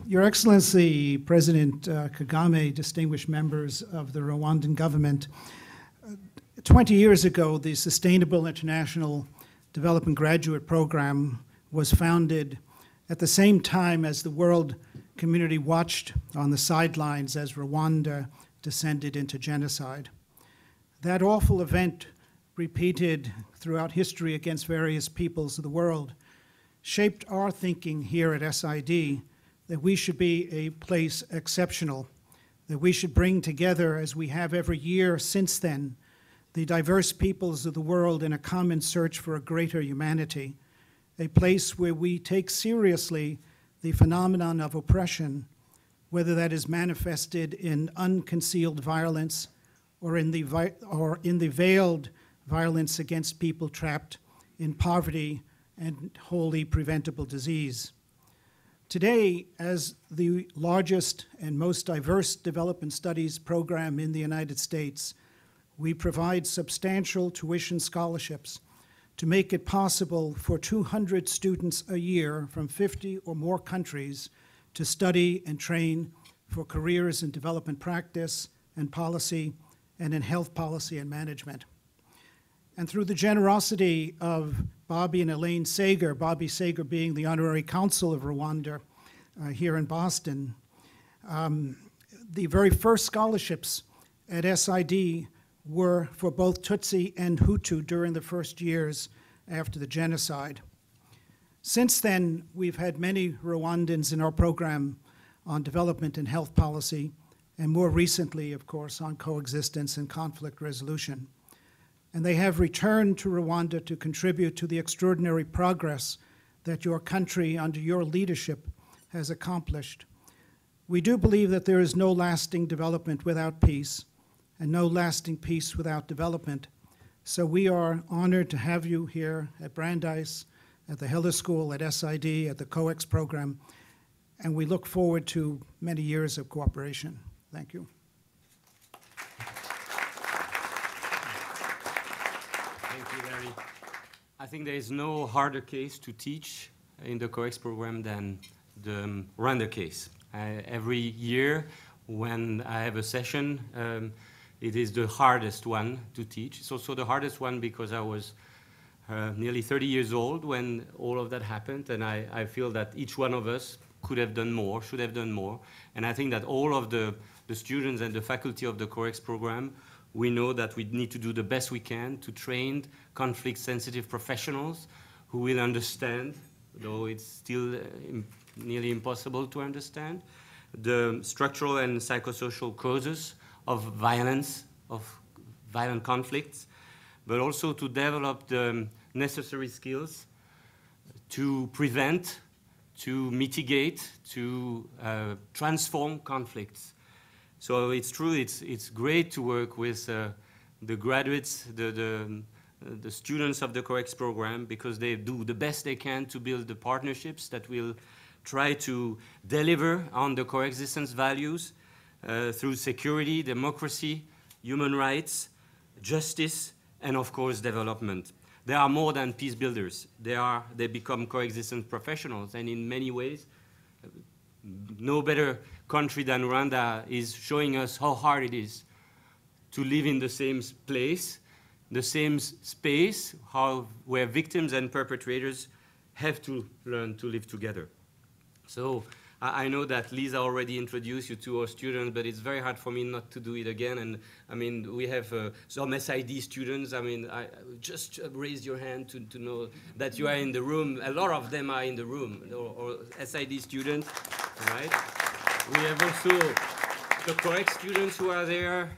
Your Excellency, President Kagame, distinguished members of the Rwandan government, 20 years ago, the Sustainable International Development Graduate Program was founded at the same time as the world community watched on the sidelines as Rwanda descended into genocide. That awful event, repeated throughout history against various peoples of the world, shaped our thinking here at SID that we should be a place exceptional, that we should bring together, as we have every year since then, the diverse peoples of the world in a common search for a greater humanity, a place where we take seriously the phenomenon of oppression, whether that is manifested in unconcealed violence or in the veiled violence against people trapped in poverty and wholly preventable disease. Today, as the largest and most diverse development studies program in the United States, we provide substantial tuition scholarships to make it possible for 200 students a year from 50 or more countries to study and train for careers in development practice and policy and in health policy and management. And through the generosity of Bobby and Elaine Sager, Bobby Sager being the honorary consul of Rwanda here in Boston, the very first scholarships at SID were for both Tutsi and Hutu during the first years after the genocide. Since then, we've had many Rwandans in our program on development and health policy, and more recently, of course, on coexistence and conflict resolution. And they have returned to Rwanda to contribute to the extraordinary progress that your country, under your leadership, has accomplished. We do believe that there is no lasting development without peace, and no lasting peace without development. So we are honored to have you here at Brandeis, at the Heller School, at SID, at the COEX program, and we look forward to many years of cooperation. Thank you. Thank you, Larry. I think there is no harder case to teach in the COEX program than the Rwanda case. Every year when I have a session, it is the hardest one to teach. It's also the hardest one because I was nearly 30 years old when all of that happened, and I feel that each one of us could have done more, should have done more. And I think that all of the students and the faculty of the COEX program, we know that we need to do the best we can to train conflict-sensitive professionals who will understand, though it's still nearly impossible to understand, the structural and psychosocial causes of violence, of violent conflicts, but also to develop the necessary skills to prevent, to mitigate, to transform conflicts. So it's true, it's great to work with the graduates, the students of the COEX program, because they do the best they can to build the partnerships that will try to deliver on the coexistence values through security, democracy, human rights, justice, and of course development. They are more than peace builders. They become coexistence professionals, and in many ways, no better country than Rwanda is showing us how hard it is to live in the same place, the same space, where victims and perpetrators have to learn to live together. So I know that Lisa already introduced you to our students, but it's very hard for me not to do it again. And I mean, we have some SID students. I mean, just raise your hand to know that you are in the room. A lot of them are in the room, or SID students, right? We have also the COEX students who are there.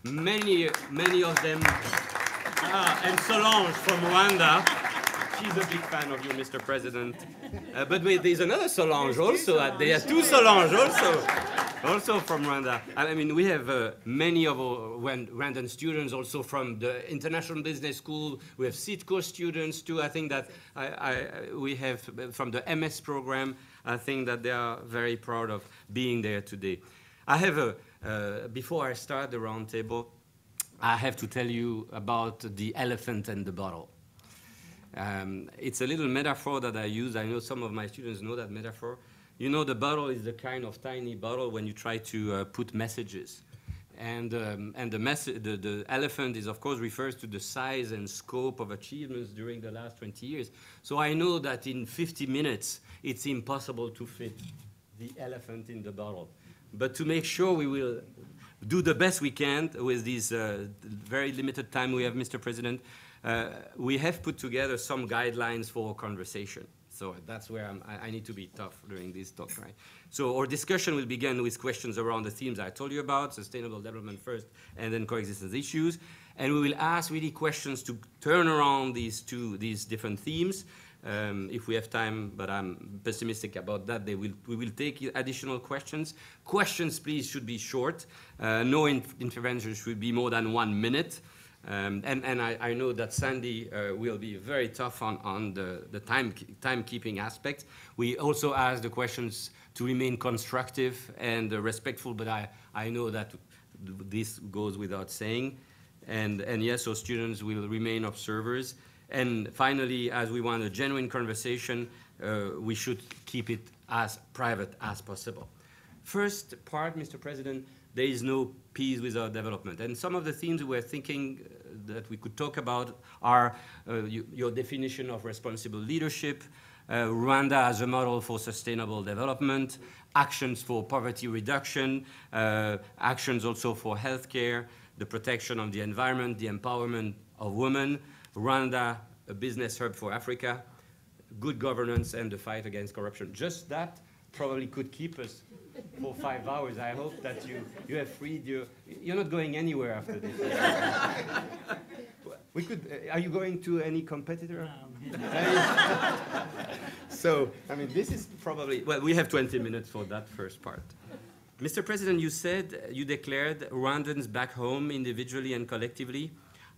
Many of them. And Solange from Rwanda. She's a big fan of you, Mr. President. But wait, there's another Solange also. There are two Solange also from Rwanda. I mean, we have many of our Rwandan students also from the International Business School. We have CITCO students too. I think that we have from the MS program. I think that they are very proud of being there today. I have before I start the roundtable, I have to tell you about the elephant and the bottle. It's a little metaphor that I use. I know some of my students know that metaphor. You know, the bottle is the kind of tiny bottle when you try to put messages. And the elephant is, of course, refers to the size and scope of achievements during the last 20 years. So I know that in 50 minutes, it's impossible to fit the elephant in the bottle. But to make sure we will do the best we can with this very limited time we have, Mr. President, we have put together some guidelines for conversation. So that's where I need to be tough during this talk, right? So our discussion will begin with questions around the themes I told you about, sustainable development first, and then coexistence issues. And we will ask really questions to turn around these different themes. If we have time, but I'm pessimistic about that, we will take additional questions. Questions, please, should be short. No intervention should be more than 1 minute. And I know that Sandy will be very tough on the timekeeping aspect. We also ask the questions to remain constructive and respectful, but I know that this goes without saying. And yes, so students will remain observers. And finally, as we want a genuine conversation, we should keep it as private as possible. First part, Mr. President, there is no peace without development. And some of the themes we're thinking that we could talk about are your definition of responsible leadership, Rwanda as a model for sustainable development, actions for poverty reduction, actions also for healthcare, the protection of the environment, the empowerment of women, Rwanda, a business hub for Africa, good governance, and the fight against corruption. Just that probably could keep us for 5 hours. I hope that you have freed you're not going anywhere after this. We could, are you going to any competitor? No. So, I mean, this is probably, well, we have 20 minutes for that first part. Mr. President, you declared Rwandans back home, individually and collectively,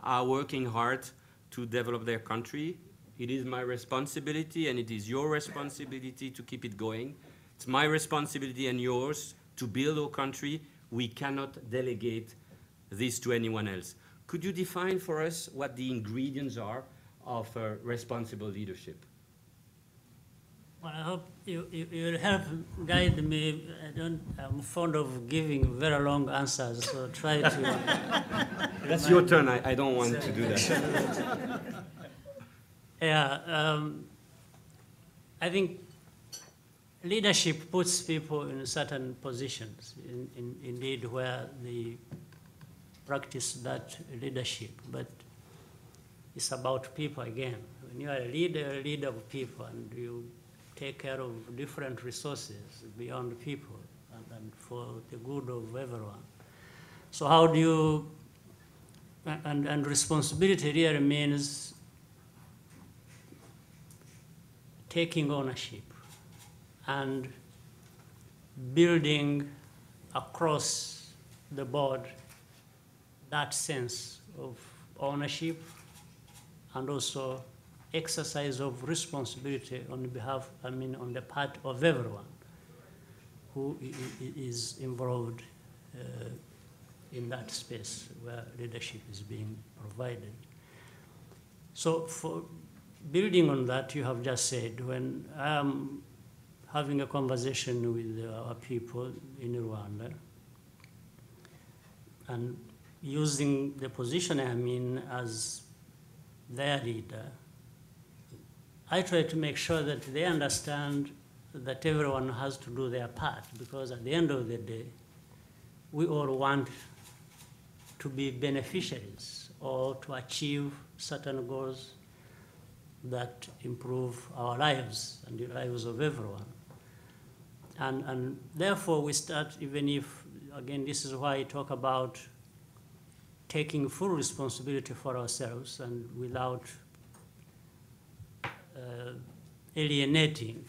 are working hard to develop their country. It is my responsibility, and it is your responsibility to keep it going. It's my responsibility and yours to build our country. We cannot delegate this to anyone else. Could you define for us what the ingredients are of responsible leadership? Well, I hope you'll help guide me. I'm fond of giving very long answers, so try to... That's your turn. I don't want to do that. Yeah, I think leadership puts people in certain positions, indeed, where they practice that leadership. But it's about people again. When you are a leader of people, and you take care of different resources beyond people and for the good of everyone. So how do you, and responsibility really means taking ownership and building across the board that sense of ownership and also exercise of responsibility on behalf, on the part of everyone who is involved in that space where leadership is being provided. So for building on that, you have just said, when I'm having a conversation with our people in Rwanda and using the position I'm in as their leader, I try to make sure that they understand that everyone has to do their part, because at the end of the day, we all want to be beneficiaries or to achieve certain goals that improve our lives and the lives of everyone. And therefore, we start, even if, again, this is why I talk about taking full responsibility for ourselves and without alienating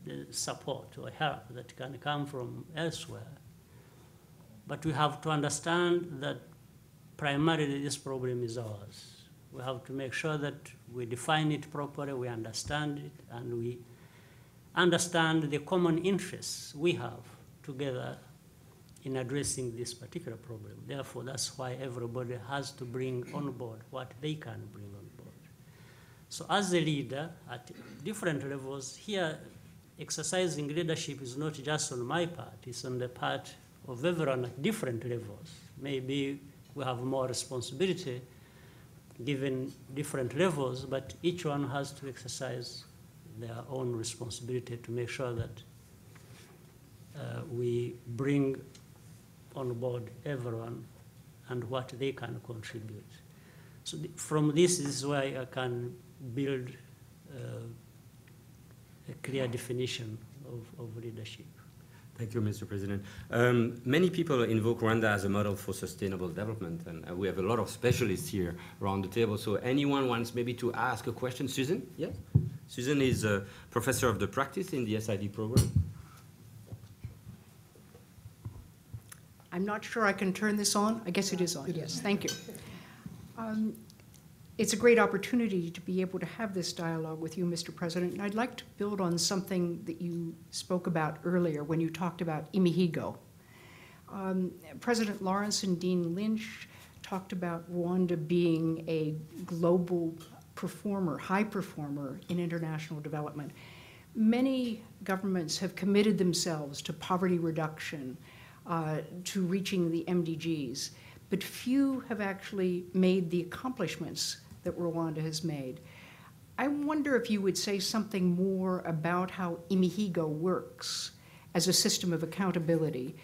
the support or help that can come from elsewhere. But we have to understand that primarily this problem is ours. We have to make sure that we define it properly, we understand it, and we understand the common interests we have together in addressing this particular problem. Therefore, that's why everybody has to bring on board what they can bring on board. So as a leader at different levels, here exercising leadership is not just on my part, it's on the part of everyone at different levels. Maybe we have more responsibility given different levels, but each one has to exercise their own responsibility to make sure that we bring on board everyone and what they can contribute. So from this is why I can build a clear definition of leadership. Thank you, Mr. President. Many people invoke Rwanda as a model for sustainable development, and we have a lot of specialists here around the table. So anyone wants maybe to ask a question? Susan? Yes? Susan is a professor of the practice in the SID program. I'm not sure I can turn this on. I guess it is on, yes, thank you. It's a great opportunity to be able to have this dialogue with you, Mr. President, and I'd like to build on something that you spoke about earlier when you talked about Imihigo. President Lawrence and Dean Lynch talked about Rwanda being a global performer, high performer in international development. Many governments have committed themselves to poverty reduction, to reaching the MDGs, but few have actually made the accomplishments that Rwanda has made. I wonder if you would say something more about how Imihigo works as a system of accountability.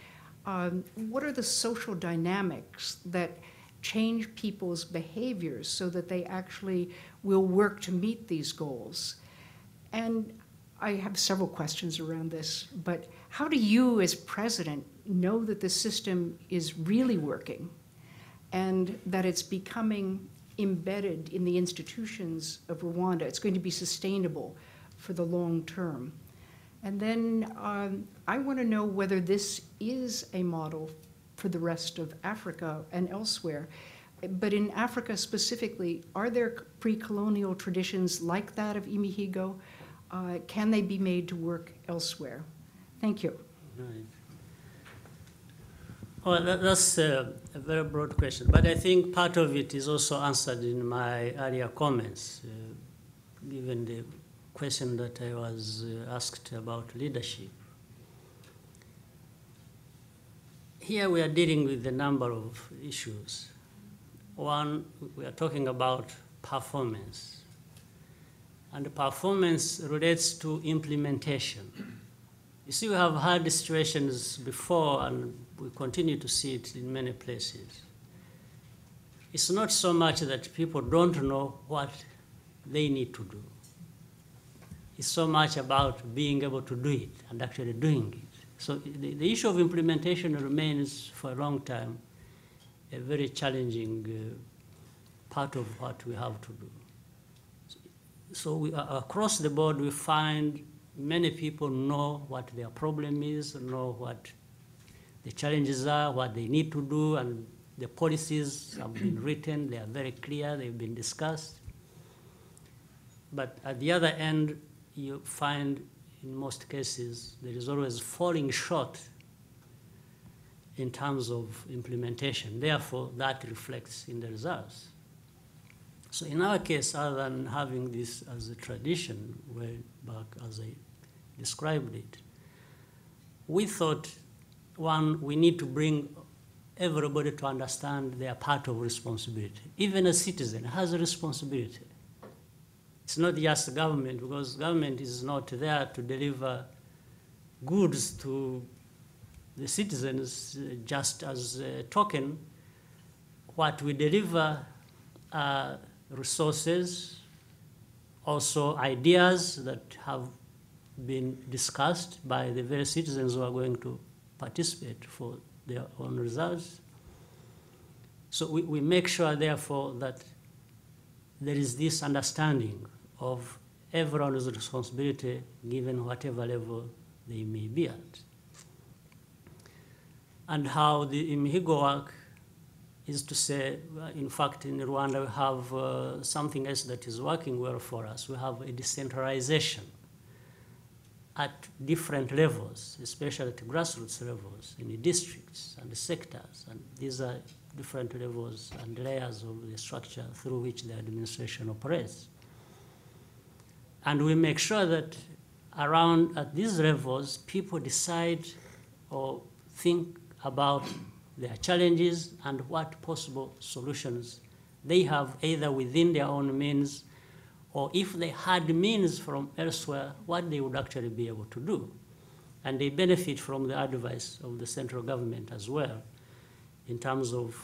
What are the social dynamics that change people's behaviors so that they actually will work to meet these goals? And I have several questions around this, but how do you as president know that the system is really working and that it's becoming embedded in the institutions of Rwanda? It's going to be sustainable for the long term. And then I want to know whether this is a model for the rest of Africa and elsewhere. But in Africa specifically, are there pre-colonial traditions like that of Imihigo? Can they be made to work elsewhere? Thank you. Right. Well, that's a very broad question, but I think part of it is also answered in my earlier comments, given the question that I was asked about leadership. Here we are dealing with a number of issues. One, we are talking about performance, and performance relates to implementation. You see, we have had situations before, and we continue to see it in many places. It's not so much that people don't know what they need to do. It's so much about being able to do it and actually doing it. So the issue of implementation remains for a long time a very challenging part of what we have to do. So we, across the board, we find many people know what their problem is, know what the challenges are, what they need to do, and the policies have been written, they are very clear, they've been discussed. But at the other end, you find in most cases there is always falling short in terms of implementation. Therefore, that reflects in the results. So in our case, other than having this as a tradition, way back as I described it, we thought, one, we need to bring everybody to understand their part of responsibility. Even a citizen has a responsibility. It's not just the government, because government is not there to deliver goods to the citizens just as a token. What we deliver are resources, also ideas that have been discussed by the various citizens who are going to participate for their own results. So we make sure, therefore, that there is this understanding of everyone's responsibility given whatever level they may be at. And how the Imihigo work is to say, in fact, in Rwanda, we have something else that is working well for us. We have a decentralization at different levels, especially at grassroots levels, in the districts and the sectors. And these are different levels and layers of the structure through which the administration operates. And we make sure that around at these levels, people decide or think about their challenges and what possible solutions they have, either within their own means, or if they had means from elsewhere, what they would actually be able to do. And they benefit from the advice of the central government as well, in terms of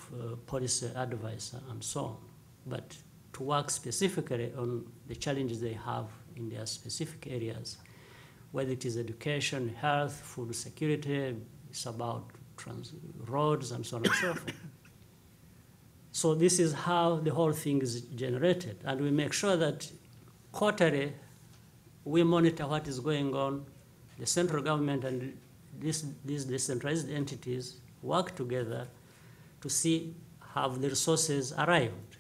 policy advice and so on. But to work specifically on the challenges they have in their specific areas, whether it is education, health, food security, it's about roads and so on and so forth. So this is how the whole thing is generated. And we make sure that quarterly we monitor what is going on. The central government and these decentralized entities work together to see have the resources arrived.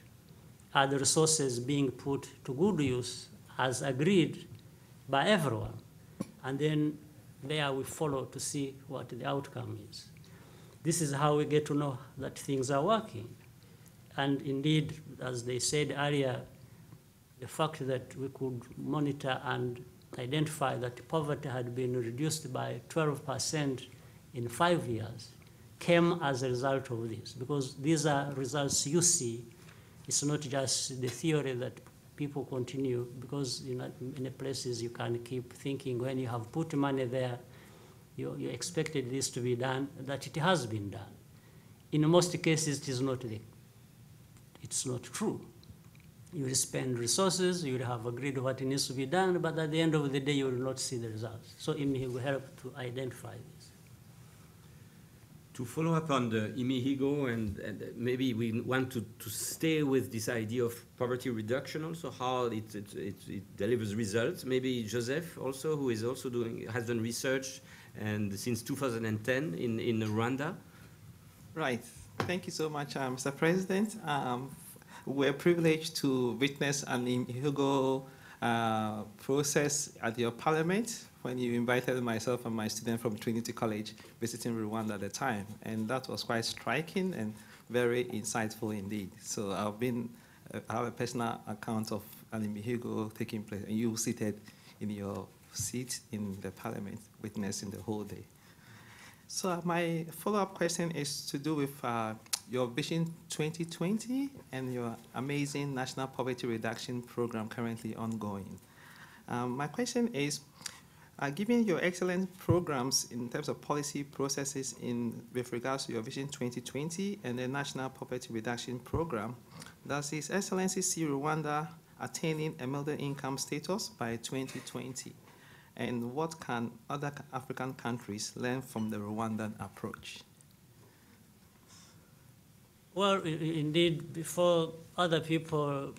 Are the resources being put to good use as agreed by everyone? And then there we follow to see what the outcome is. This is how we get to know that things are working. And indeed, as they said earlier, the fact that we could monitor and identify that poverty had been reduced by 12% in 5 years came as a result of this, because these are results you see. It's not just the theory that people continue, because in many places you can keep thinking when you have put money there, you expected this to be done, that it has been done. In most cases, it is not it's not true. You will spend resources, you will have agreed what needs to be done, but at the end of the day, you will not see the results. So IMIHIGO will help to identify this. To follow up on the IMIHIGO, and maybe we want to stay with this idea of poverty reduction also, how it delivers results. Maybe Joseph also, who is also has done research and since 2010 in Rwanda. Right. Thank you so much, Mr. President. We're privileged to witness an IMIHIGO process at your parliament when you invited myself and my student from Trinity College visiting Rwanda at the time. And that was quite striking and very insightful indeed. So I have a personal account of an IMIHIGO taking place, and you seated in your seat in the parliament witnessing the whole day. So my follow-up question is to do with your Vision 2020 and your amazing National Poverty Reduction Program currently ongoing. My question is, given your excellent programs in terms of policy processes with regards to your Vision 2020 and the National Poverty Reduction Program, does His Excellency see Rwanda attaining a middle income status by 2020? And what can other African countries learn from the Rwandan approach? Well, indeed, before other people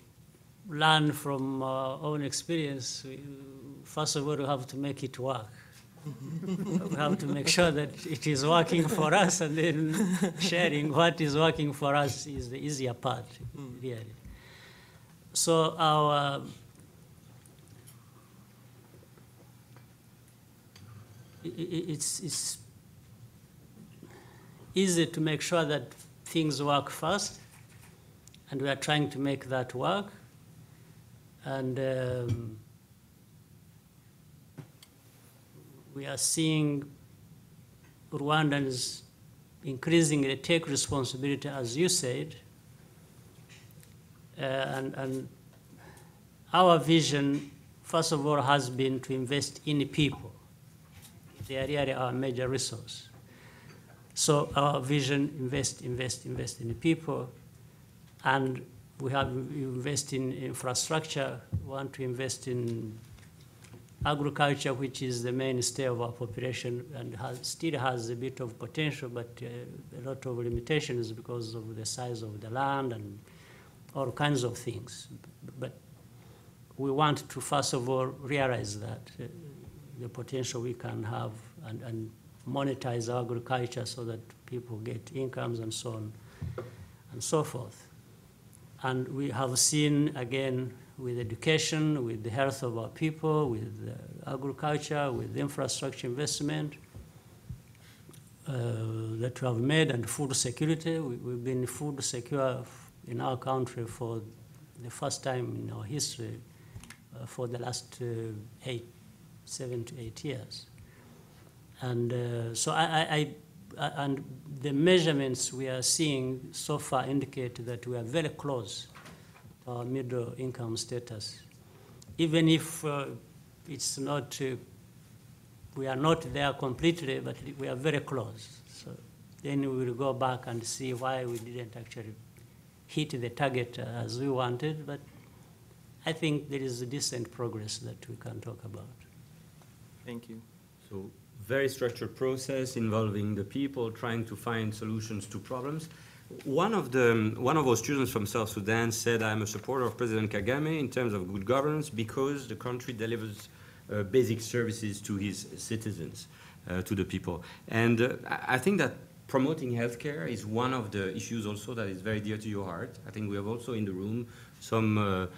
learn from our own experience, first of all, we have to make it work. We have to make sure that it is working for us, and then sharing what is working for us is the easier part, really. So it's easy to make sure that things work first, and we are trying to make that work. And we are seeing Rwandans increasingly take responsibility, as you said, and our vision, first of all, has been to invest in people. They are really our major resource. So our vision, invest in the people, and we have invest in infrastructure. We want to invest in agriculture, which is the mainstay of our population and still has a bit of potential, but a lot of limitations because of the size of the land and all kinds of things. But we want to, first of all, realize that the potential we can have and monetize our agriculture so that people get incomes and so on and so forth. And we have seen, again, with education, with the health of our people, with agriculture, with infrastructure investment that we have made, and food security. We've been food secure in our country for the first time in our history for the last 8 7 to 8 years. And so and the measurements we are seeing so far indicate that we are very close to our middle income status. Even if it's not, we are not there completely, but we are very close. So then we will go back and see why we didn't actually hit the target as we wanted, but I think there is a decent progress that we can talk about. Thank you. So very structured process involving the people, trying to find solutions to problems. One of our students from South Sudan said, I'm a supporter of President Kagame in terms of good governance because the country delivers basic services to his citizens, to the people. And I think that promoting healthcare is one of the issues also that is very dear to your heart. I think we have also in the room some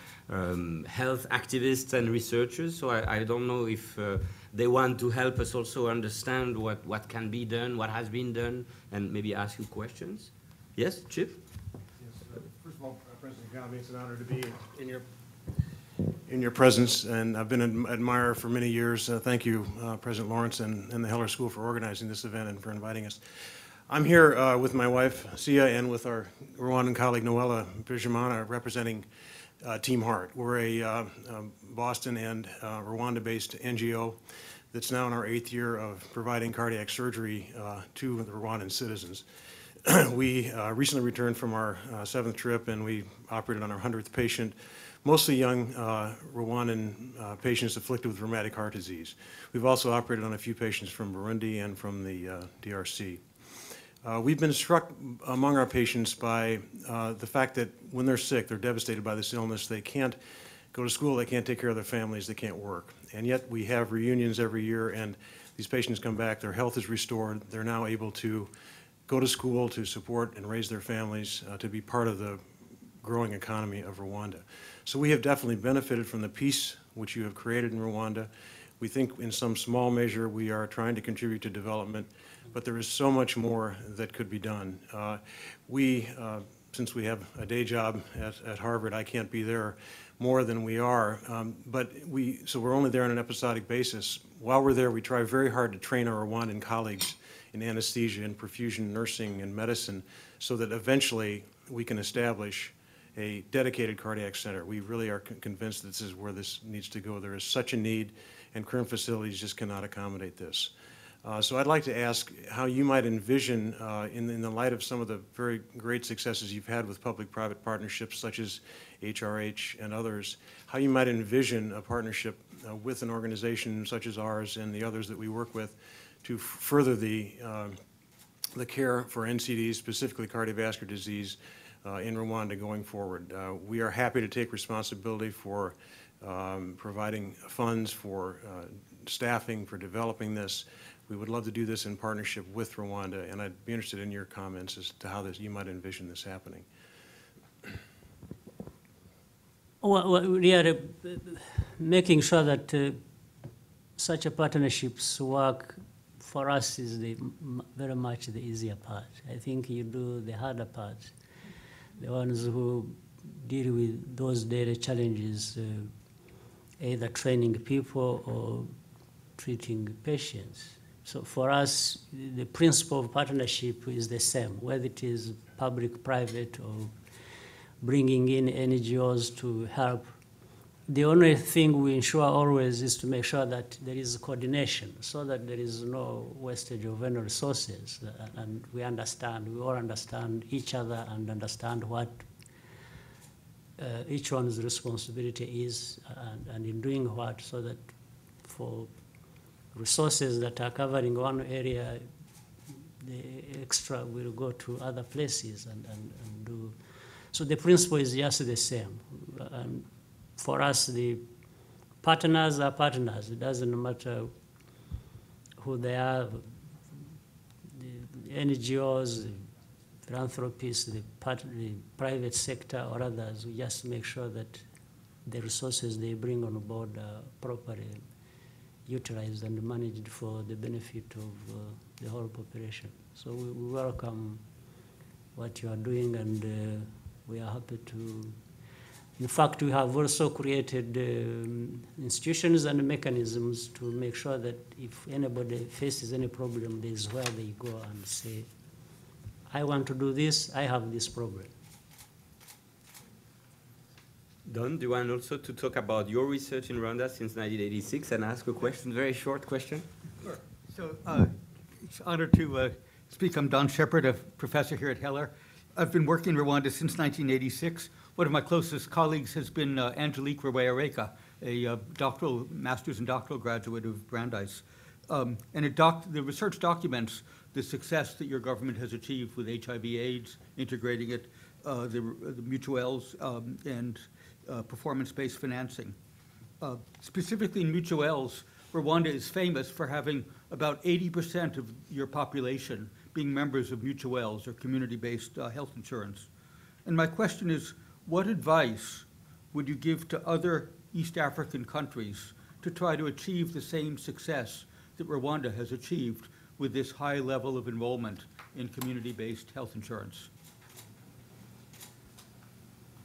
health activists and researchers, so I don't know if they want to help us also understand what can be done, what has been done, and maybe ask you questions. Yes, Chip? Yes, first of all, President Kagame, it's an honor to be in your presence, and I've been an admirer for many years. Thank you, President Lawrence and the Heller School for organizing this event and for inviting us. I'm here with my wife, Sia, and with our Rwandan colleague, Noella Bijimana, representing Team Heart. We're a Boston and Rwanda-based NGO that's now in our 8th year of providing cardiac surgery to the Rwandan citizens. We recently returned from our 7th trip, and we operated on our 100th patient, mostly young Rwandan patients afflicted with rheumatic heart disease. We've also operated on a few patients from Burundi and from the DRC. We've been struck among our patients by the fact that when they're sick, they're devastated by this illness. They can't go to school, they can't take care of their families, they can't work. And yet we have reunions every year, and these patients come back, their health is restored, they're now able to go to school, to support and raise their families, to be part of the growing economy of Rwanda. So we have definitely benefited from the peace which you have created in Rwanda. We think in some small measure we are trying to contribute to development, but there is so much more that could be done. Since we have a day job at Harvard, I can't be there more than we are, so we're only there on an episodic basis. While we're there, we try very hard to train our Rwandan colleagues in anesthesia and perfusion nursing and medicine so that eventually we can establish a dedicated cardiac center. We really are convinced that this is where this needs to go. There is such a need, and current facilities just cannot accommodate this. So I'd like to ask how you might envision, in the light of some of the very great successes you've had with public-private partnerships such as HRH and others, how you might envision a partnership with an organization such as ours and the others that we work with to further the care for NCDs, specifically cardiovascular disease, in Rwanda going forward. We are happy to take responsibility for providing funds, for staffing, for developing this. We would love to do this in partnership with Rwanda, and I'd be interested in your comments as to how you might envision this happening. Well, we are making sure that such a partnerships work for us is very much the easier part. I think you do the harder part. The ones who deal with those daily challenges, either training people or treating patients. So for us, the principle of partnership is the same, whether it is public-private or bringing in NGOs to help. The only thing we ensure always is to make sure that there is coordination so that there is no wastage of any resources, and we all understand each other and understand what each one's responsibility is and in doing what, so that for resources that are covering one area, the extra will go to other places and do. So the principle is just the same. And for us, the partners are partners. It doesn't matter who they are, the NGOs, the philanthropists, the private sector or others. We just make sure that the resources they bring on board are properly utilized and managed for the benefit of the whole population. So we welcome what you are doing, and we are happy to In fact, we have also created institutions and mechanisms to make sure that if anybody faces any problem, there is where they go and say, I want to do this, I have this problem. Don, do you want also to talk about your research in Rwanda since 1986 and ask a question, very short question? Sure. So it's an honor to speak. I'm Don Shepard, a professor here at Heller. I've been working in Rwanda since 1986. One of my closest colleagues has been Angelique Rweyareka, a master's and doctoral graduate of Brandeis. And the research documents the success that your government has achieved with HIV/AIDS, integrating it, the mutuelles, and performance-based financing. Specifically in mutuelles, Rwanda is famous for having about 80% of your population being members of mutuelles or community-based health insurance. And my question is, what advice would you give to other East African countries to try to achieve the same success that Rwanda has achieved with this high level of enrollment in community-based health insurance?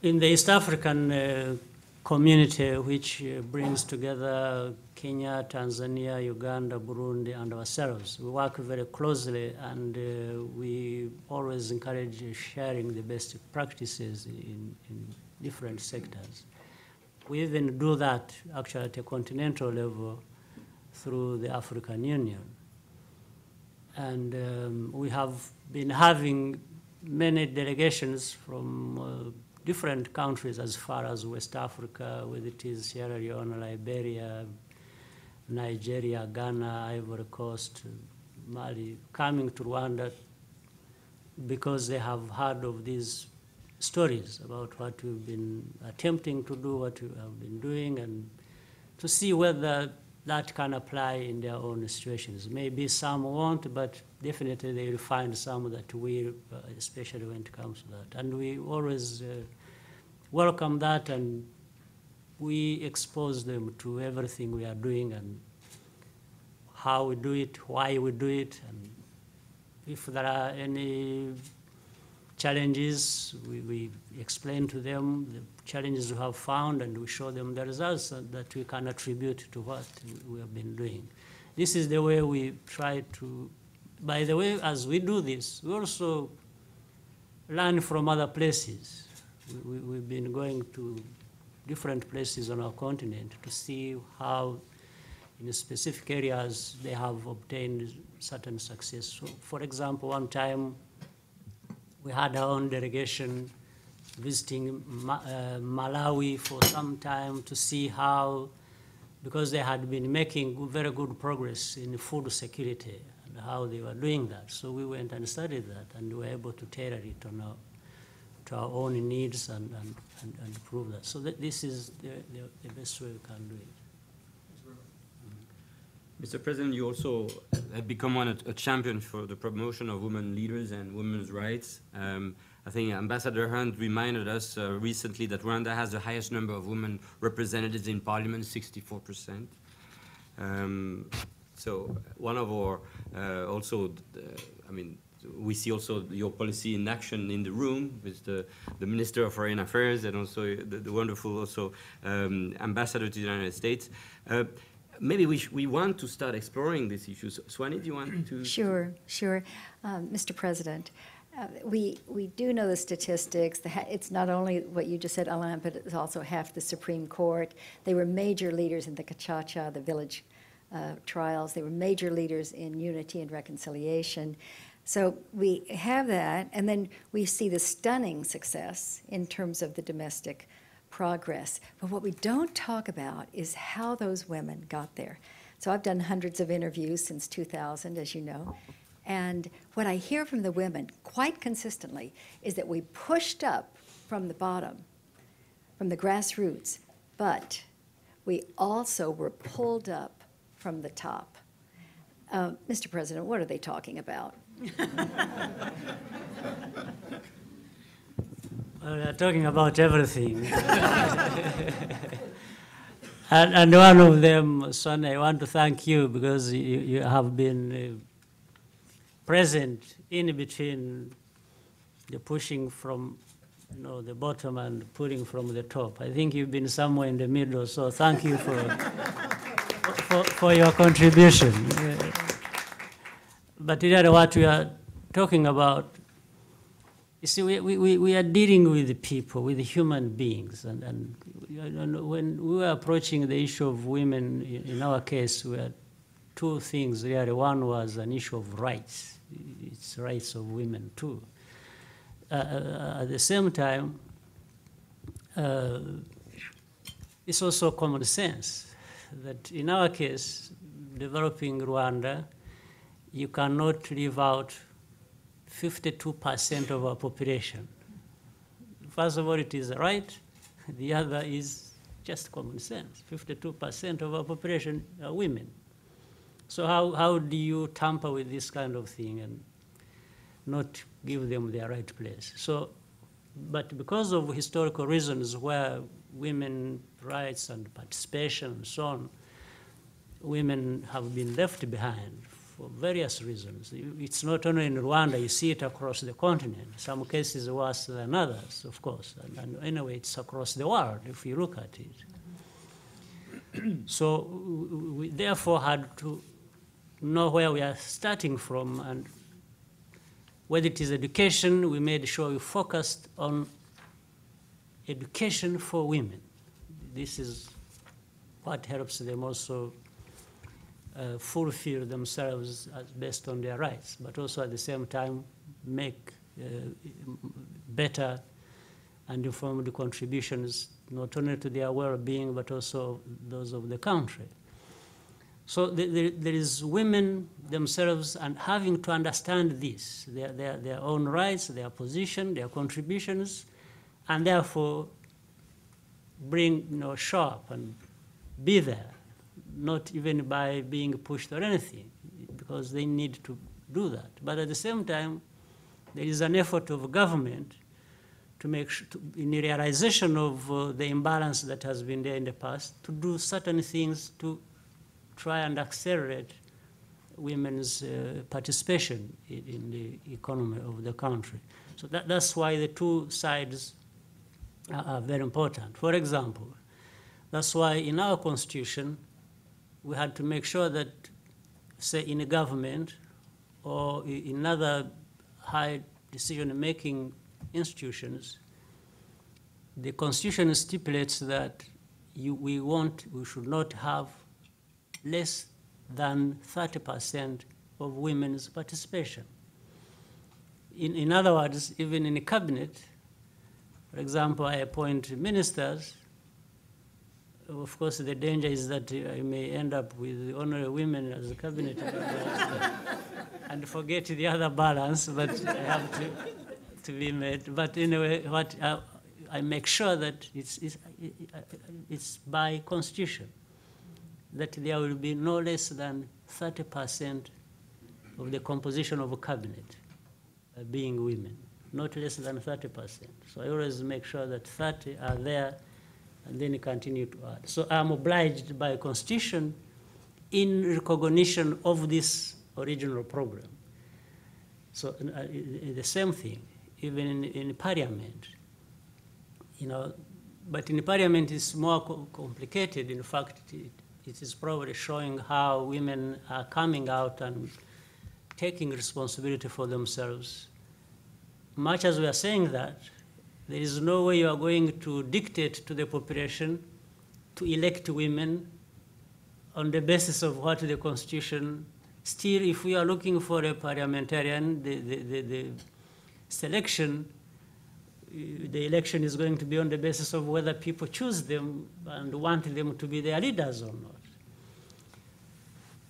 In the East African community, which brings together Kenya, Tanzania, Uganda, Burundi, and ourselves, we work very closely, and we always encourage sharing the best practices in different sectors. We even do that actually at a continental level through the African Union. And we have been having many delegations from different countries as far as West Africa, whether it is Sierra Leone, Liberia, Nigeria, Ghana, Ivory Coast, Mali, coming to Rwanda because they have heard of these stories about what we've been attempting to do, what we have been doing, and to see whether that can apply in their own situations. Maybe some won't, but definitely they will find some that will, especially when it comes to that. And we always welcome that, and we expose them to everything we are doing and how we do it, why we do it, and if there are any challenges, we explain to them the challenges we have found, and we show them the results that we can attribute to what we have been doing. This is the way we try to, by the way, as we do this, we also learn from other places. We've been going to different places on our continent to see how in specific areas they have obtained certain success. So, for example, one time we had our own delegation visiting Malawi for some time to see how, because they had been making very good progress in food security and how they were doing that. So we went and studied that, and we were able to tailor it to our own needs and prove that. So this is the best way we can do it. Mr. President, you also have become a champion for the promotion of women leaders and women's rights. I think Ambassador Hunt reminded us recently that Rwanda has the highest number of women representatives in parliament, 64%. So one of our, we see also your policy in action in the room with the Minister of Foreign Affairs and also the wonderful also Ambassador to the United States. Maybe we want to start exploring these issues. Swani, do you want to? Sure. Mr. President, we do know the statistics. It's not only what you just said, Alain, but it's also half the Supreme Court. They were major leaders in the Gacaca, the village trials. They were major leaders in unity and reconciliation. So we have that, and then we see the stunning success in terms of the domestic progress. But what we don't talk about is how those women got there. So I've done hundreds of interviews since 2000, as you know, and what I hear from the women quite consistently is that we pushed up from the bottom, from the grassroots, but we also were pulled up from the top. Mr. President, what are they talking about? Well, they're talking about everything. and one of them, Son, I want to thank you because you have been present in between the pushing from the bottom and putting from the top. I think you've been somewhere in the middle, so thank you for your contribution. But really what we are talking about, you see, we are dealing with the people, with the human beings. And when we were approaching the issue of women, in our case, we had two things really. One was an issue of rights. It's rights of women too. At the same time, it's also common sense that in our case, developing Rwanda, you cannot leave out 52% of our population. First of all, it is a right. The other is just common sense. 52% of our population are women. So how do you tamper with this kind of thing and not give them their right place? So, but because of historical reasons where women rights and participation and so on, women have been left behind for various reasons. It's not only in Rwanda, you see it across the continent. Some cases worse than others, of course. And anyway, it's across the world if you look at it. So we therefore had to know where we are starting from, and whether it is education, we made sure we focused on education for women. This is what helps them also fulfill themselves as based on their rights, but also at the same time make better and informed contributions not only to their well-being but also those of the country. So there is women themselves and having to understand this, their own rights, their position, their contributions, and therefore bring, show up and be there, not even by being pushed or anything, because they need to do that. But at the same time, there is an effort of government to make sure, in the realization of the imbalance that has been there in the past, to do certain things to try and accelerate women's participation in the economy of the country. So that's why the two sides are very important. For example, that's why in our constitution, we had to make sure that, say, in a government or in other high decision-making institutions, the constitution stipulates that we should not have less than 30% of women's participation. In other words, even in a cabinet, for example, I appoint ministers. Of course, the danger is that I may end up with only women as a cabinet and forget the other balance, but I have to be made. But anyway, I make sure that it's by constitution that there will be no less than 30% of the composition of a cabinet being women, not less than 30%. So I always make sure that 30 are there and then continue to add. So I'm obliged by constitution in recognition of this original program. So the same thing, even in parliament, but in parliament it's more complicated. In fact, it is probably showing how women are coming out and taking responsibility for themselves. Much as we are saying that, there is no way you are going to dictate to the population to elect women on the basis of what the Constitution. Still, if we are looking for a parliamentarian, the selection, the election is going to be on the basis of whether people choose them and want them to be their leaders or not.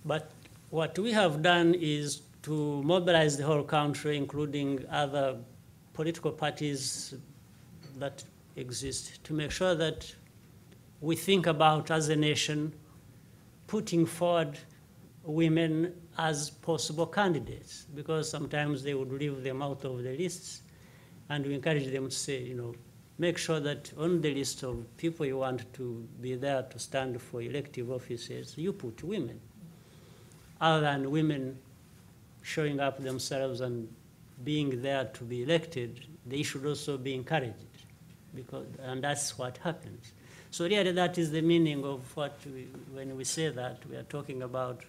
But what we have done is to mobilize the whole country, including other political parties that exist, to make sure that we think about, as a nation, putting forward women as possible candidates, because sometimes they would leave them out of the lists, and we encourage them to say, make sure that on the list of people you want to be there to stand for elective offices, you put women, other than women showing up themselves and being there to be elected, they should also be encouraged, and that's what happens. So really that is the meaning of when we say that, we are talking about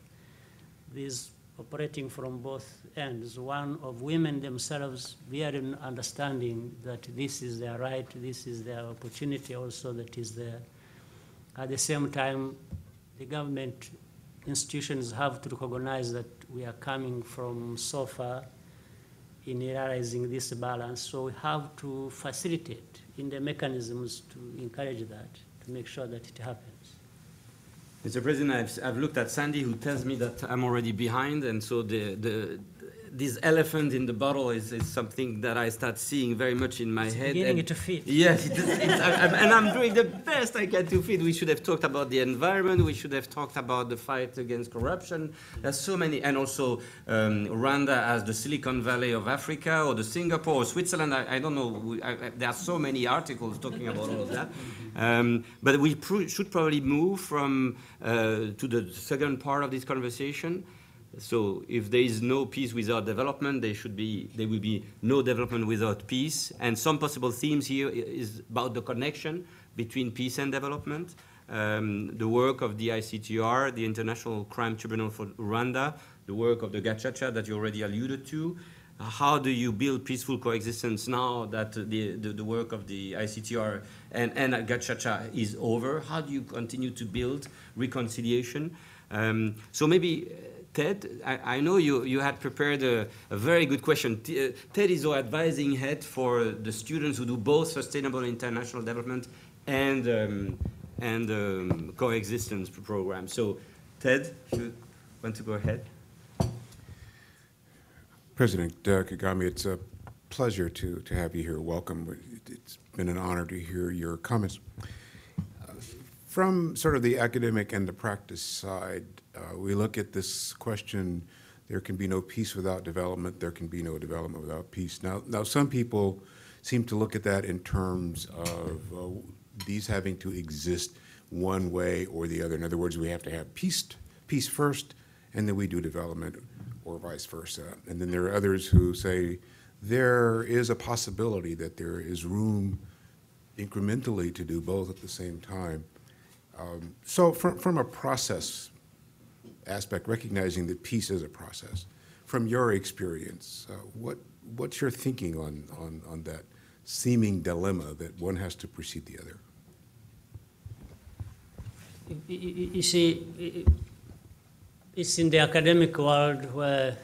these operating from both ends. One of women themselves, we are in understanding that this is their right, this is their opportunity also that is there. At the same time, the government institutions have to recognize that we are coming from so far in realizing this balance. So we have to facilitate in the mechanisms to encourage that, to make sure that it happens. Mr. President, I've looked at Sandy, who tells me that I'm already behind, and so this elephant in the bottle is something that I start seeing very much in my head. Beginning to fit. Yes, and I'm doing the best I can to fit. We should have talked about the environment. We should have talked about the fight against corruption. There's so many, and also Rwanda as the Silicon Valley of Africa, or the Singapore, or Switzerland. I don't know. There are so many articles talking about all of that. But we should probably move from to the second part of this conversation. So if there is no peace without development, there will be no development without peace. And some possible themes here is about the connection between peace and development. The work of the ICTR, the International Crime Tribunal for Rwanda, the work of the Gacaca that you already alluded to. How do you build peaceful coexistence now that the work of the ICTR and Gacaca is over? How do you continue to build reconciliation? So maybe Ted, I know you had prepared a very good question. Ted is our advising head for the students who do both sustainable international development and coexistence program. So Ted, you want to go ahead? President Kagame, it's a pleasure to have you here. Welcome. It's been an honor to hear your comments. From sort of the academic and the practice side, we look at this question, there can be no peace without development, there can be no development without peace. Now some people seem to look at that in terms of these having to exist one way or the other. In other words, we have to have peace first, and then we do development, or vice versa. And then there are others who say there is a possibility that there is room incrementally to do both at the same time. So from a process aspect, recognizing that peace is a process, from your experience, what's your thinking on that seeming dilemma that one has to precede the other? You see, it's in the academic world where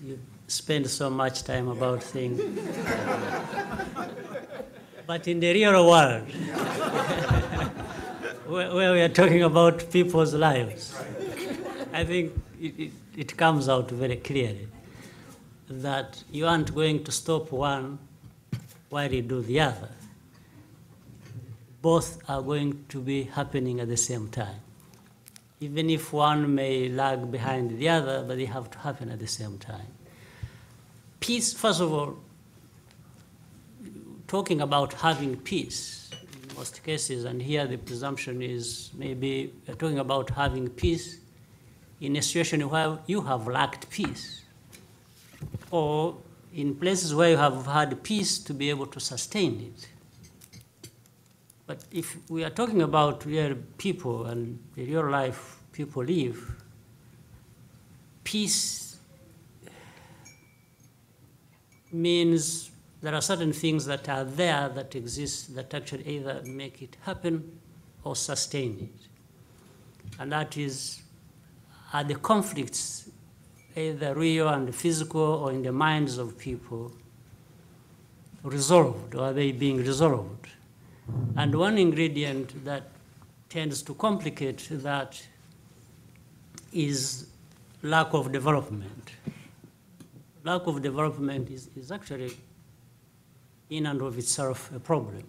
you spend so much time about things. But in the real world, where we are talking about people's lives, I think it comes out very clearly that you aren't going to stop one while you do the other. Both are going to be happening at the same time. Even if one may lag behind the other, but they have to happen at the same time. Peace, first of all, talking about having peace in most cases, and here the presumption is maybe we're talking about having peace in a situation where you have lacked peace, or in places where you have had peace to be able to sustain it. But if we are talking about real people and the real life people live, peace means there are certain things that are there that exist that actually either make it happen or sustain it. And that is, are the conflicts either real and physical or in the minds of people resolved, or are they being resolved? And one ingredient that tends to complicate that is lack of development. Lack of development is actually in and of itself a problem,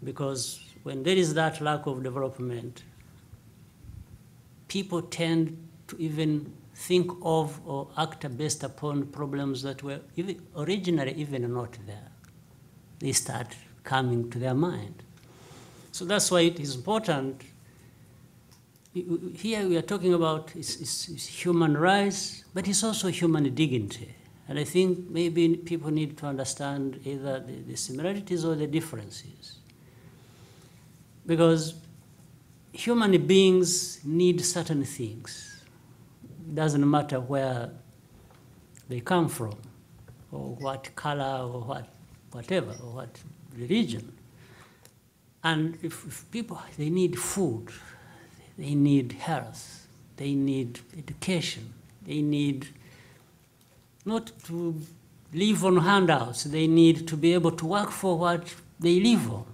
because when there is that lack of development, people tend to even think of or act based upon problems that were originally even not there. They start coming to their mind. So that's why it is important. Here we are talking about is human rights, but it's also human dignity. And I think maybe people need to understand either the similarities or the differences. Because human beings need certain things. It doesn't matter where they come from, or what color, or whatever, or what religion. And if people, they need food, they need health, they need education, they need not to live on handouts, they need to be able to work for what they live on.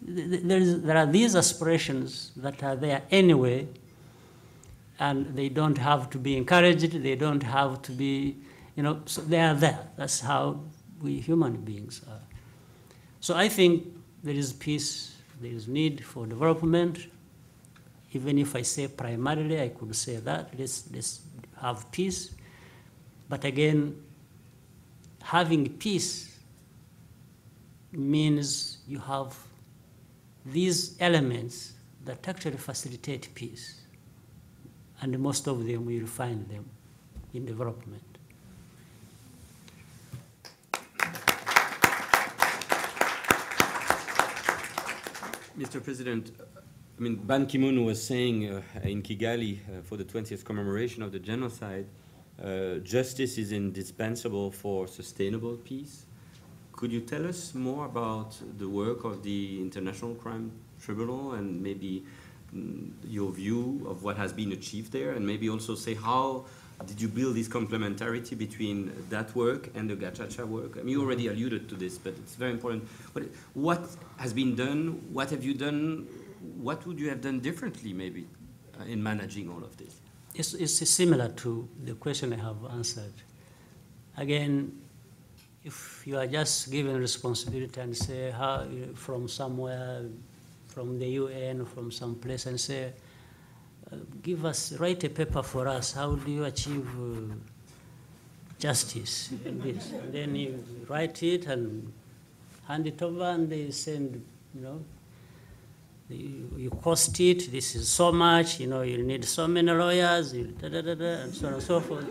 There are these aspirations that are there anyway, and they don't have to be encouraged, they don't have to be, so they are there. That's how we human beings are. So I think there is peace, there is need for development. Even if I say primarily, I could say that, let's have peace. But again, having peace means you have these elements that actually facilitate peace. And most of them, we will find them in development. Mr. President, I mean, Ban Ki-moon was saying in Kigali for the 20th commemoration of the genocide, justice is indispensable for sustainable peace. Could you tell us more about the work of the International Crime Tribunal and maybe your view of what has been achieved there, and maybe also say how did you build this complementarity between that work and the Gacaca work? I mean, you already alluded to this, but it's very important. What has been done? What have you done? What would you have done differently, maybe, in managing all of this? It's similar to the question I have answered. Again, if you are just given responsibility and say how from somewhere, from the UN, from some place, and say, write a paper for us, how do you achieve justice in this? And then you write it and hand it over, and they send, you cost it, this is so much, you need so many lawyers, and so on and so forth.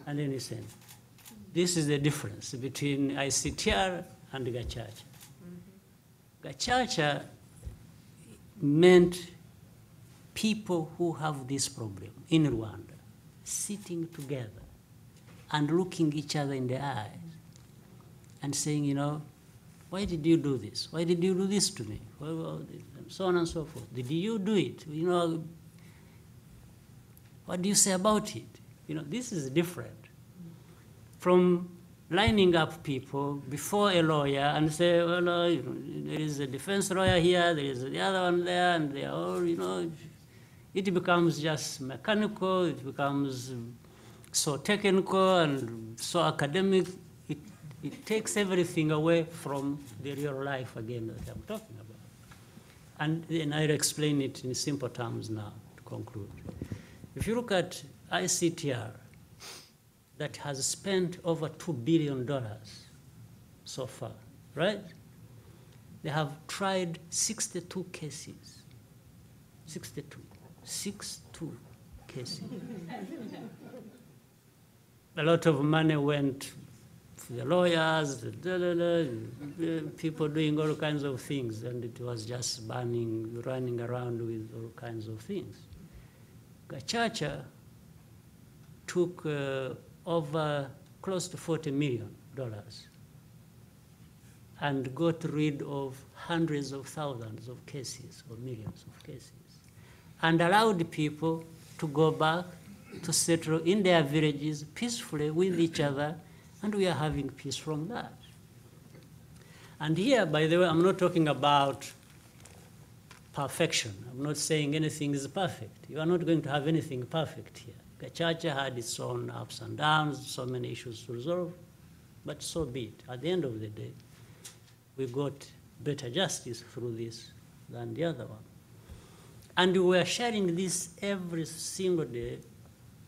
And then you send. This is the difference between ICTR and Gacaca. Mm-hmm. Gacaca meant people who have this problem in Rwanda sitting together and looking each other in the eyes and saying, why did you do this? Why did you do this to me? And so on and so forth. Did you do it? What do you say about it? This is different from lining up people before a lawyer and say, well, there is a defense lawyer here, there is the other one there, and they are all, it becomes just mechanical, it becomes so technical and so academic. It takes everything away from the real life again that I'm talking about. And I'll explain it in simple terms now to conclude. If you look at ICTR, that has spent over $2 billion so far, right? They have tried 62 cases. 62 cases. A lot of money went to the lawyers, people doing all kinds of things, and it was just running around with all kinds of things. Gacaca took over close to $40 million and got rid of hundreds of thousands of cases or millions of cases and allowed people to go back to settle in their villages peacefully with each other, and we are having peace from that. And here, by the way, I'm not talking about perfection. I'm not saying anything is perfect. You are not going to have anything perfect here. Gacaca had its own ups and downs, so many issues to resolve, but so be it. At the end of the day, we got better justice through this than the other one. And we are sharing this every single day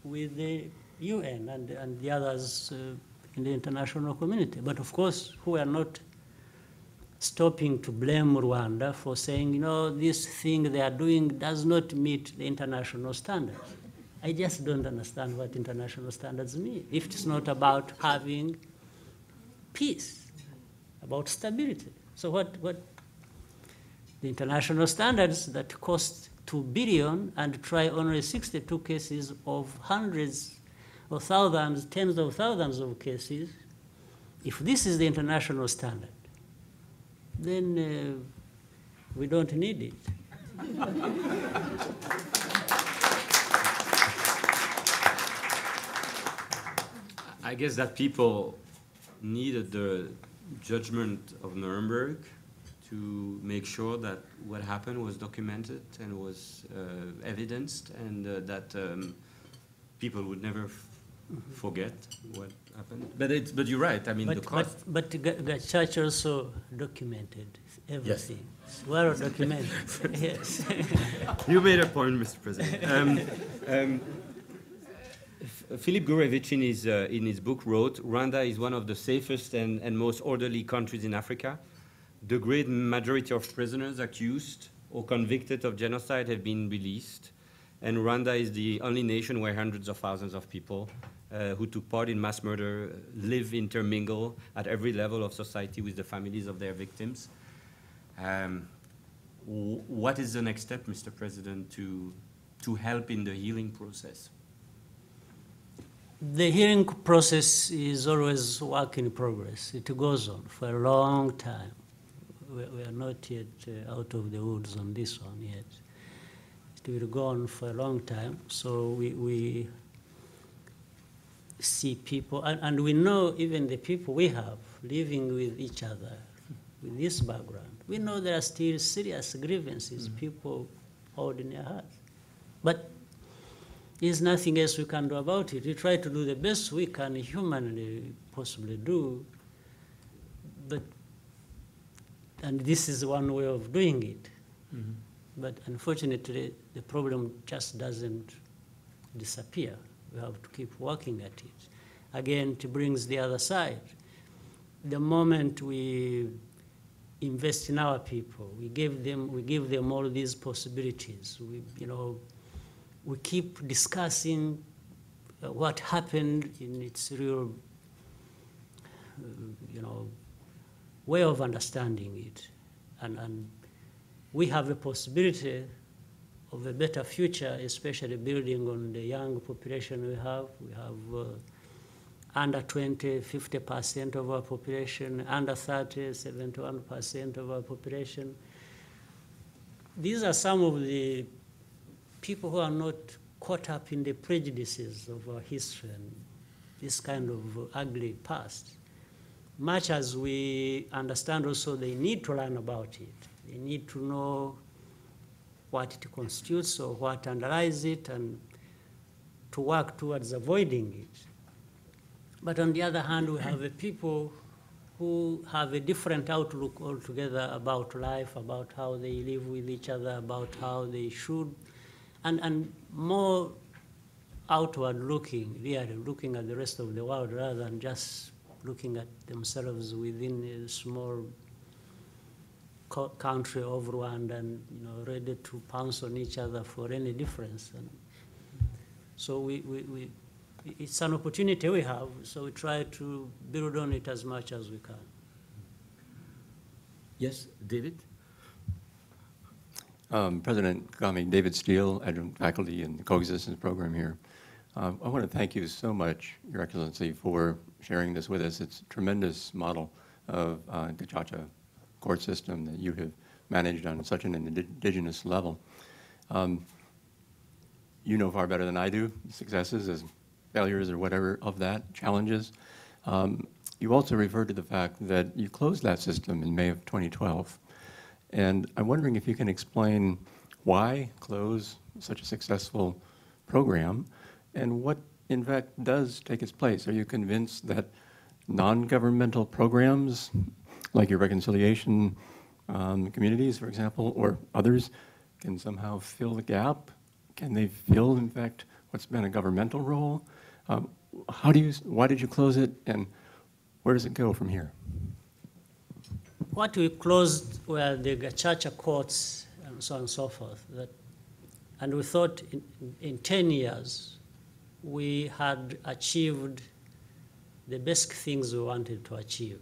with the UN and the others in the international community. But of course, we are not stopping to blame Rwanda for saying, this thing they are doing does not meet the international standards. I just don't understand what international standards mean. If it's not about having peace, about stability. So what the international standards that cost $2 billion and try only 62 cases of hundreds of thousands, tens of thousands of cases, if this is the international standard, then we don't need it. I guess that people needed the judgment of Nuremberg to make sure that what happened was documented and was evidenced, and that people would never forget what happened. But you're right. I mean, the cost. But the church also documented everything. Yes. Well documented. Yes. You made a point, Mr. President. Philip Gurevich in his book wrote, Rwanda is one of the safest and most orderly countries in Africa. The great majority of prisoners accused or convicted of genocide have been released, and Rwanda is the only nation where hundreds of thousands of people who took part in mass murder live, intermingle at every level of society with the families of their victims. What is the next step, Mr. President, to help in the healing process? The healing process is always work in progress. It goes on for a long time. We are not yet out of the woods on this one yet. It will go on for a long time. So we see people, and we know even the people we have living with each other with this background. We know there are still serious grievances people hold in their hearts. But there's nothing else we can do about it. We try to do the best we can humanly possibly do, and this is one way of doing it. Mm-hmm. But unfortunately, the problem just doesn't disappear. We have to keep working at it. Again, it brings the other side. The moment we invest in our people, we give them all these possibilities. We keep discussing what happened in its real, way of understanding it. And we have a possibility of a better future, especially building on the young population we have. We have under 20, 50% of our population, under 30, 71% of our population. These are some of the people who are not caught up in the prejudices of our history and this kind of ugly past. Much as we understand also they need to learn about it. They need to know what it constitutes or what underlies it and to work towards avoiding it. But on the other hand, we have a people who have a different outlook altogether about life, about how they live with each other, about how they should, and more outward looking, really looking at the rest of the world rather than just looking at themselves within a small country of Rwanda and ready to pounce on each other for any difference. And so it's an opportunity we have, so we try to build on it as much as we can. Yes, David? President Kagame, David Steele, adjunct faculty in the coexistence program here. I want to thank you so much, Your Excellency, for sharing this with us. It's a tremendous model of Gacaca court system that you have managed on such an indigenous level. You know far better than I do successes as failures or whatever of that, challenges. You also referred to the fact that you closed that system in May of 2012. And I'm wondering if you can explain why close such a successful program and what, in fact, does take its place. Are you convinced that non-governmental programs, like your reconciliation communities, for example, or others, can somehow fill the gap? Can they fill, in fact, what's been a governmental role? Why did you close it, and where does it go from here? What we closed were the Gacaca courts and so on and so forth. That And we thought in 10 years, we had achieved the basic things we wanted to achieve.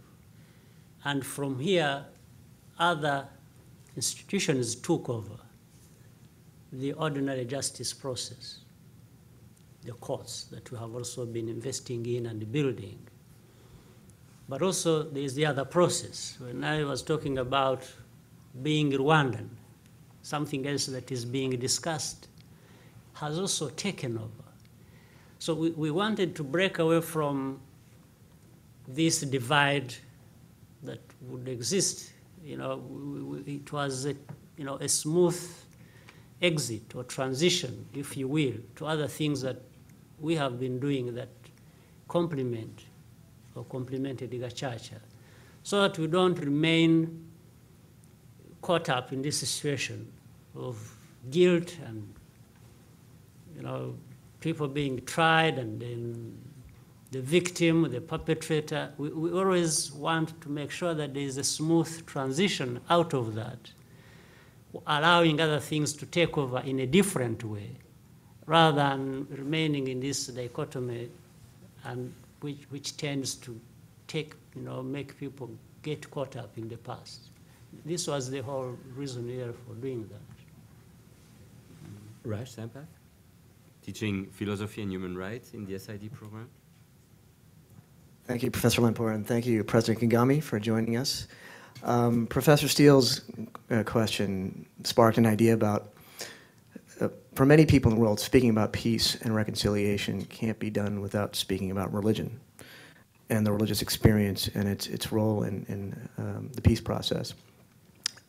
And from here, other institutions took over the ordinary justice process, the courts that we have also been investing in and building. But also there's the other process. When I was talking about being Rwandan, something else that is being discussed has also taken over. So we wanted to break away from this divide that would exist. You know, it was a smooth exit or transition, if you will, to other things that we have been doing that complement or complemented the Gacaca, so that we don't remain caught up in this situation of guilt and, you know, people being tried and then the victim, the perpetrator. We always want to make sure that there is a smooth transition out of that, allowing other things to take over in a different way, rather than remaining in this dichotomy, and which tends to make people get caught up in the past. This was the whole reason here for doing that. Raj Sampath, teaching philosophy and human rights in the SID program. Thank you, Professor Lempour, and thank you, President Kagame, for joining us. Professor Steele's question sparked an idea about, for many people in the world, speaking about peace and reconciliation can't be done without speaking about religion and the religious experience and its role in the peace process.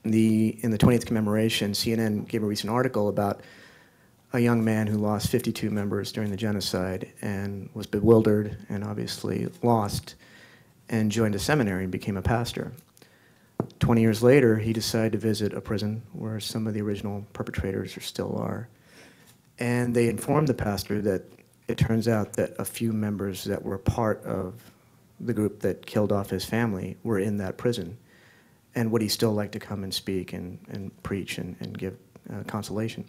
In the 20th commemoration, CNN gave a recent article about a young man who lost 52 members during the genocide and was bewildered and obviously lost and joined a seminary and became a pastor. 20 years later, he decided to visit a prison where some of the original perpetrators still are. And they informed the pastor that it turns out that a few members that were part of the group that killed off his family were in that prison. And would he still like to come and speak and preach and give consolation?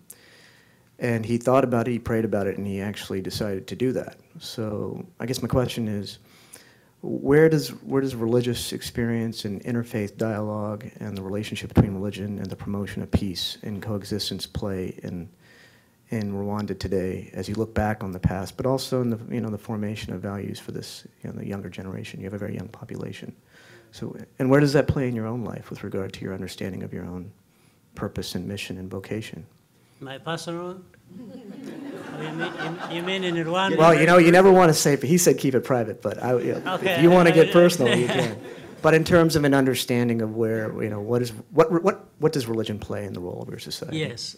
And he thought about it, he prayed about it, and he actually decided to do that. So I guess my question is, where does religious experience and interfaith dialogue and the relationship between religion and the promotion of peace and coexistence play in Rwanda today, as you look back on the past, but also in the formation of values for this the younger generation? You have a very young population. So, and where does that play in your own life with regard to your understanding of your own purpose and mission and vocation? My personal? You mean in Rwanda? Well, you never want to say, but he said keep it private, but okay. If you want to get personal, you can. But in terms of an understanding of where, what does religion play in the role of your society? Yes.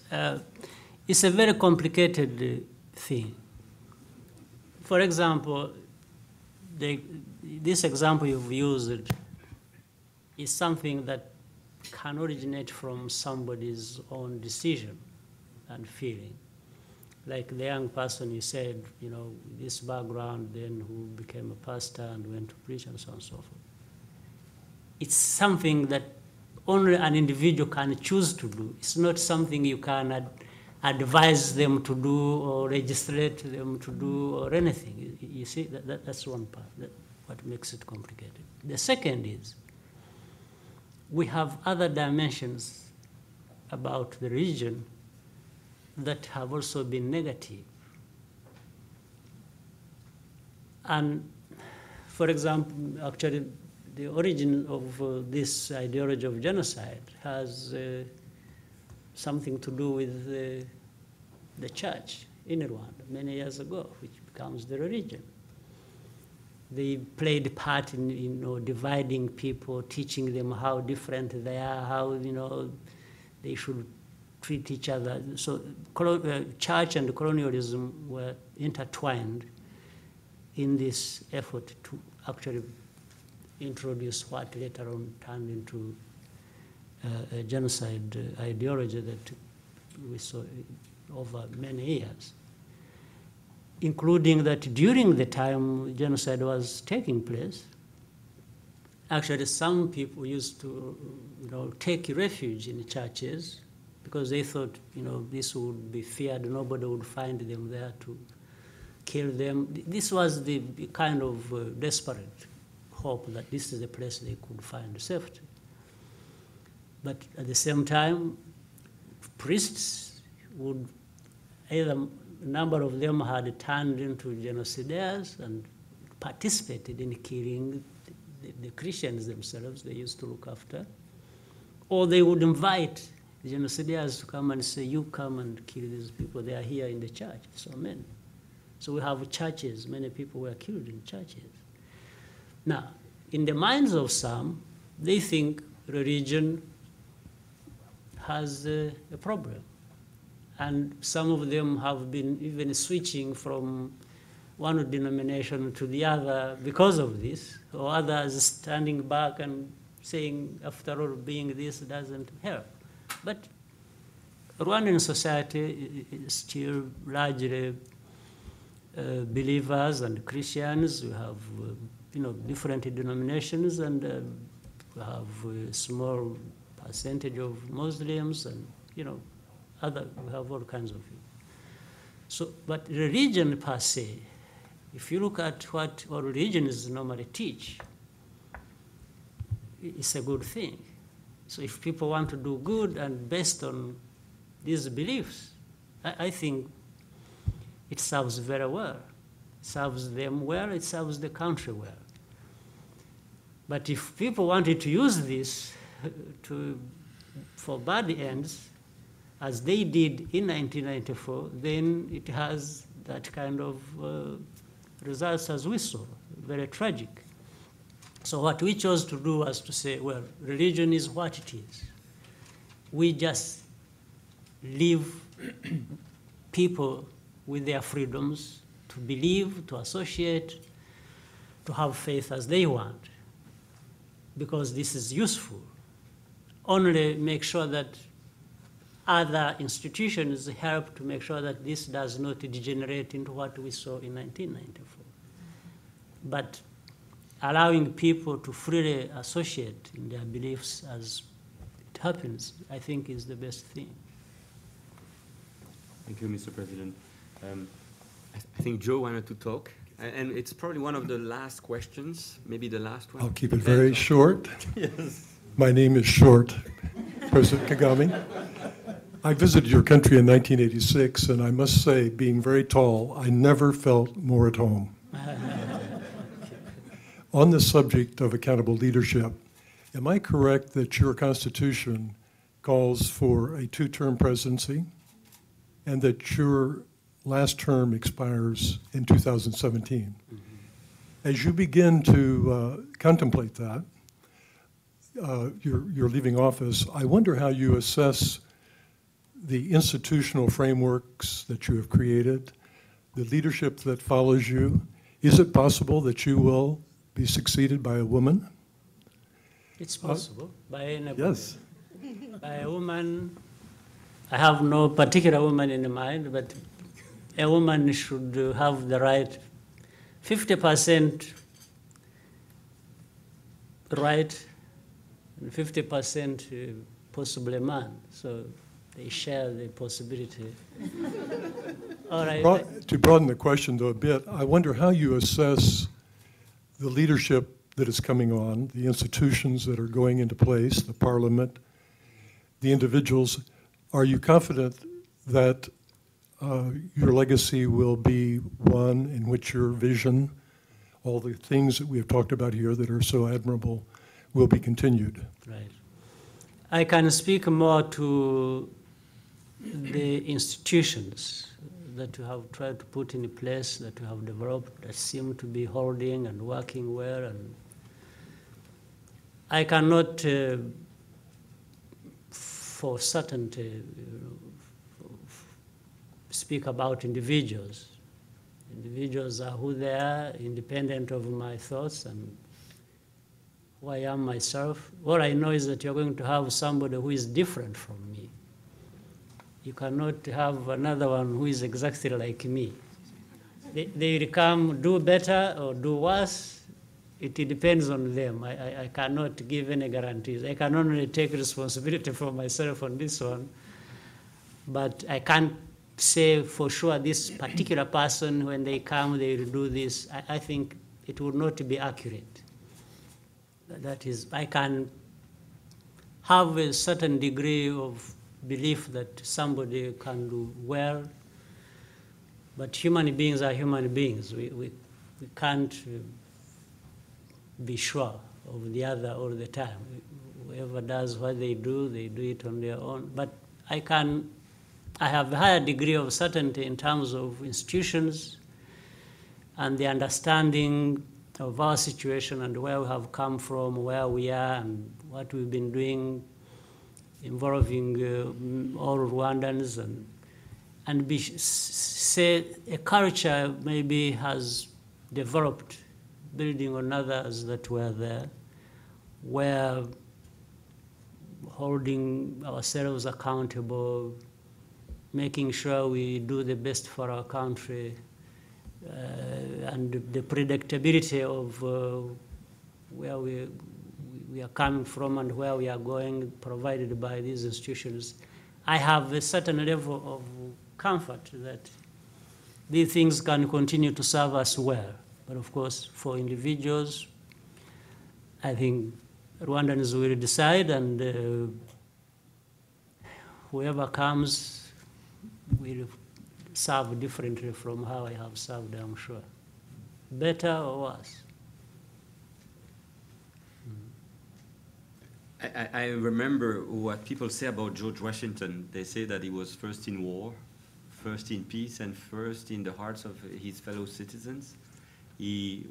It's a very complicated thing. For example, this example you've used is something that can originate from somebody's own decision and feeling. Like the young person you said, this background, then who became a pastor and went to preach and so on and so forth. It's something that only an individual can choose to do. It's not something you can advise them to do or legislate them to do or anything. You see, that's one part, what makes it complicated. The second is, we have other dimensions about the religion that have also been negative. And for example, actually, the origin of this ideology of genocide has something to do with the church in Rwanda many years ago, which becomes the religion. They played a part in dividing people, teaching them how different they are, how they should treat each other. So church and colonialism were intertwined in this effort to actually introduce what later on turned into a genocide ideology that we saw over many years, including that during the time genocide was taking place, actually some people used to take refuge in churches because they thought, this would be feared, nobody would find them there to kill them. This was the kind of desperate hope that this is the place they could find safety. But at the same time, priests would either, a number of them had turned into genocidaires and participated in killing the Christians themselves they used to look after, or they would invite the genocidaires to come and say, you come and kill these people, they are here in the church, so many. So we have churches, many people were killed in churches. Now, in the minds of some, they think religion has a problem. And some of them have been even switching from one denomination to the other because of this, or others standing back and saying, after all, being this doesn't help. But Rwandan society is still largely believers and Christians. We have different denominations, and we have a small percentage of Muslims, and we have all kinds of people. So, but religion per se, if you look at what all religions normally teach, it's a good thing. So if people want to do good and based on these beliefs, I think it serves very well. It serves them well, it serves the country well. But if people wanted to use this for bad ends, as they did in 1994, then it has that kind of results as we saw, very tragic. So what we chose to do was to say, well, religion is what it is. We just leave people with their freedoms to believe, to associate, to have faith as they want, because this is useful. Only make sure that other institutions help to make sure that this does not degenerate into what we saw in 1994. But allowing people to freely associate in their beliefs as it happens, I think is the best thing. Thank you, Mr. President. I think Joe wanted to talk, and it's probably one of the last questions, maybe the last one. I'll keep it very short. Yes. My name is Short, President Kagame. I visited your country in 1986, and I must say, being very tall, I never felt more at home. On the subject of accountable leadership, am I correct that your Constitution calls for a two-term presidency and that your last term expires in 2017? Mm-hmm. As you begin to contemplate that, you're leaving office, I wonder how you assess the institutional frameworks that you have created, the leadership that follows you. Is it possible that you will be succeeded by a woman? It's possible, by anybody. Yes. By a woman, I have no particular woman in mind, but a woman should have the right, 50% right, and 50% possibly a man. So they share the possibility. All right. To broaden the question, though, a bit, I wonder how you assess the leadership that is coming on, the institutions that are going into place, the parliament, the individuals. Are you confident that your legacy will be one in which your vision, all the things that we have talked about here that are so admirable, will be continued? Right. I can speak more to the institutions that you have tried to put in place, that you have developed, that seem to be holding and working well. And I cannot, for certainty, speak about individuals. Individuals are who they are, independent of my thoughts and who I am myself. All I know is that you're going to have somebody who is different from me. You cannot have another one who is exactly like me. They will come do better or do worse. It depends on them. I cannot give any guarantees. I can only take responsibility for myself on this one. But I can't say for sure this particular person, when they come, they will do this. I think it would not be accurate. That is, I can have a certain degree of belief that somebody can do well, but human beings are human beings. We can't be sure of the other all the time. Whoever does what they do it on their own. But I have a higher degree of certainty in terms of institutions and the understanding of our situation and where we have come from, where we are, and what we've been doing involving all Rwandans, and say a culture maybe has developed, building on others that were there, where holding ourselves accountable, making sure we do the best for our country, and the predictability of where we are coming from and where we are going, provided by these institutions. I have a certain level of comfort that these things can continue to serve us well. But of course, for individuals, I think Rwandans will decide, and whoever comes will serve differently from how I have served, I'm sure. Better or worse. I remember what people say about George Washington. They say that he was first in war, first in peace, and first in the hearts of his fellow citizens. He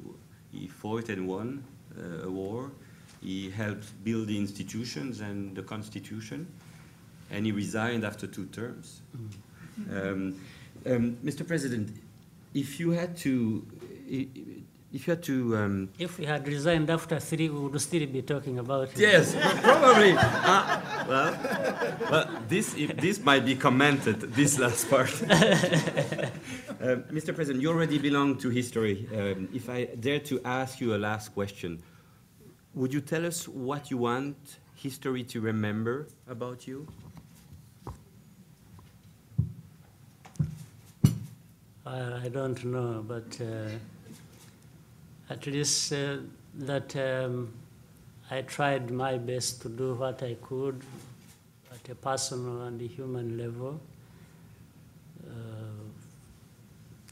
fought and won a war. He helped build the institutions and the Constitution, and he resigned after 2 terms. Mr. President, if you had to, If we had resigned after 3, we would still be talking about it. Yes, probably. Well, this might be commented, this last part. Mr. President, you already belong to history. If I dare to ask you a last question, would you tell us what you want history to remember about you? I don't know, but at least that I tried my best to do what I could at a personal and a human level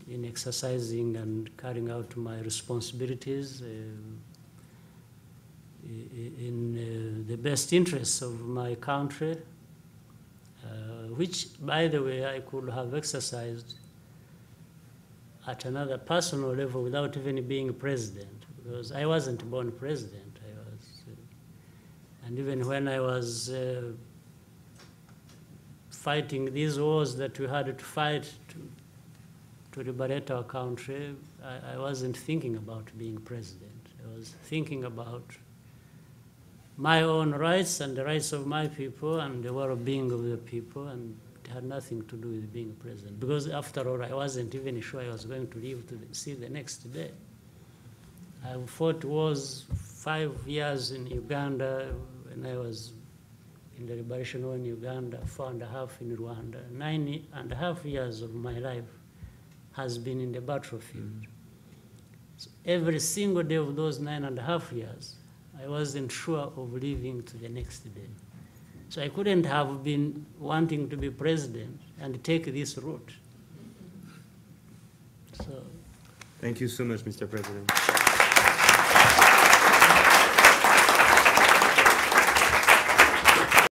in exercising and carrying out my responsibilities in the best interests of my country, which, by the way, I could have exercised at another personal level without even being president, because I wasn't born president. And even when I was fighting these wars that we had to fight to liberate our country, I wasn't thinking about being president. I was thinking about my own rights and the rights of my people and the well-being of the people, and it had nothing to do with being president, because after all, I wasn't even sure I was going to live to see the next day. I fought wars 5 years in Uganda when I was in the liberation war in Uganda, 4.5 in Rwanda. 9.5 years of my life has been in the battlefield. So every single day of those 9.5 years, I wasn't sure of living to the next day. So I couldn't have been wanting to be president and take this route. So, thank you so much, Mr. President.